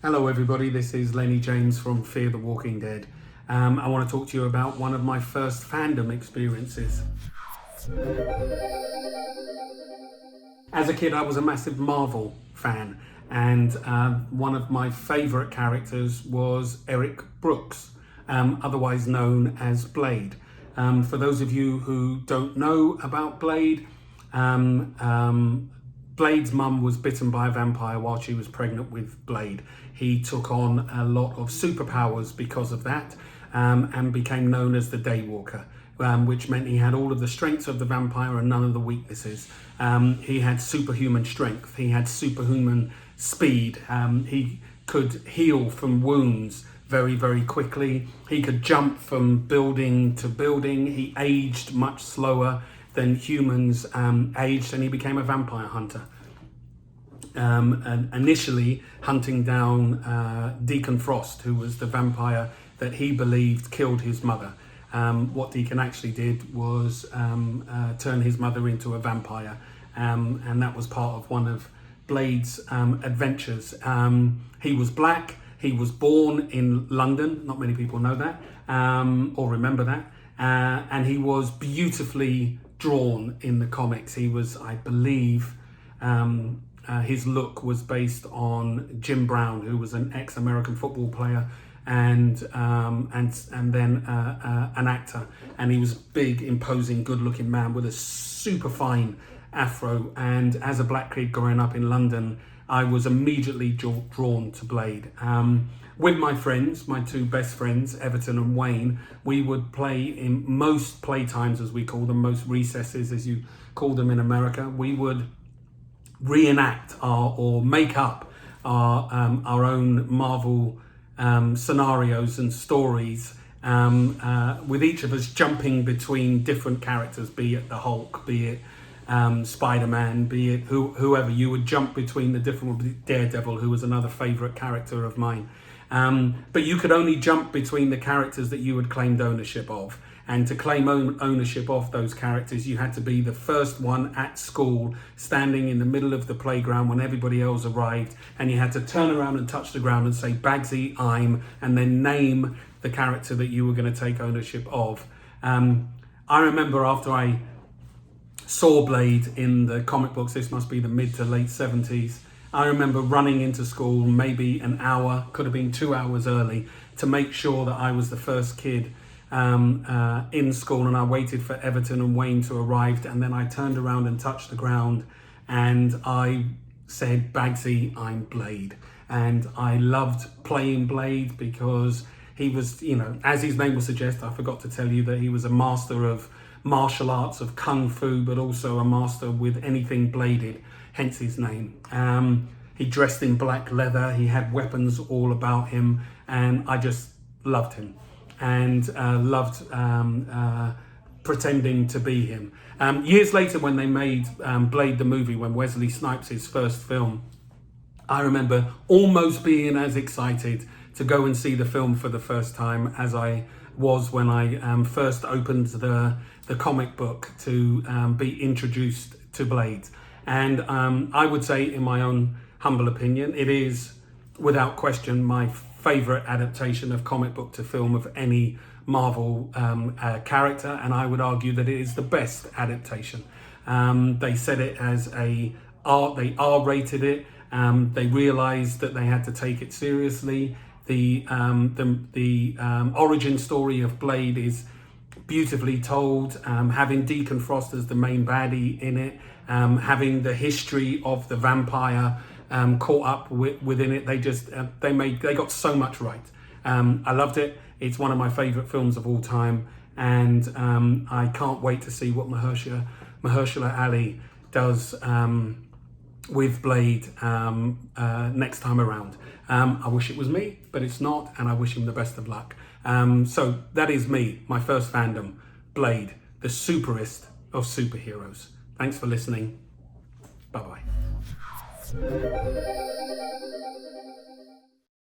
Hello everybody, this is Lennie James from Fear the Walking Dead. I want to talk to you about one of my first fandom experiences. As a kid, I was a massive Marvel fan, and one of my favourite characters was Eric Brooks, otherwise known as Blade. For those of you who don't know about Blade, Blade's mum was bitten by a vampire while she was pregnant with Blade. He took on a lot of superpowers because of that, and became known as the Daywalker, which meant he had all of the strengths of the vampire and none of the weaknesses. He had superhuman strength, he had superhuman speed, he could heal from wounds very, very quickly. He could jump from building to building. He aged much slower than humans aged, and he became a vampire hunter. And initially hunting down Deacon Frost, who was the vampire that he believed killed his mother. What Deacon actually did was turn his mother into a vampire, and that was part of one of Blade's adventures. He was black, he was born in London, not many people know that or remember that, and he was beautifully drawn in the comics. He was, I believe, his look was based on Jim Brown, who was an ex-American football player and then an actor. And he was a big, imposing, good-looking man with a super fine afro. And as a black kid growing up in London, I was immediately drawn to Blade. With my friends, my two best friends, Everton and Wayne, we would play in most playtimes, as we call them, most recesses, as you call them in America. We would reenact or make up our own Marvel scenarios and stories, with each of us jumping between different characters, be it the Hulk, be it Spider-Man, be it whoever. You would jump between the different, Daredevil, who was another favourite character of mine. But you could only jump between the characters that you had claimed ownership of. And to claim ownership of those characters, you had to be the first one at school, standing in the middle of the playground when everybody else arrived. And you had to turn around and touch the ground and say, "Bagsy, I'm," and then name the character that you were going to take ownership of. I remember after I saw Blade in the comic books, this must be the mid to late 70s, I remember running into school maybe an hour, could have been 2 hours early, to make sure that I was the first kid in school, and I waited for Everton and Wayne to arrive, and then I turned around and touched the ground and I said, "Bagsy, I'm Blade." And I loved playing Blade because he was, as his name would suggest, I forgot to tell you that he was a master of martial arts, of kung fu, but also a master with anything bladed, hence his name. He dressed in black leather, he had weapons all about him, and I just loved him and loved pretending to be him. Years later, when they made Blade the movie, when Wesley Snipes' his first film, I remember almost being as excited to go and see the film for the first time as I was when I first opened the comic book to be introduced to Blade. And I would say, in my own humble opinion, it is without question my favourite adaptation of comic book to film of any Marvel character, and I would argue that it is the best adaptation. They said it as they R-rated it. They realised that they had to take it seriously. The origin story of Blade is beautifully told, having Deacon Frost as the main baddie in it, having the history of the vampire caught up within it. They got so much right. I loved it. It's one of my favourite films of all time, and I can't wait to see what Mahershala Ali does with Blade next time around. I wish it was me, but it's not, and I wish him the best of luck. So that is me, my first fandom, Blade, the superest of superheroes. Thanks for listening. Bye-bye.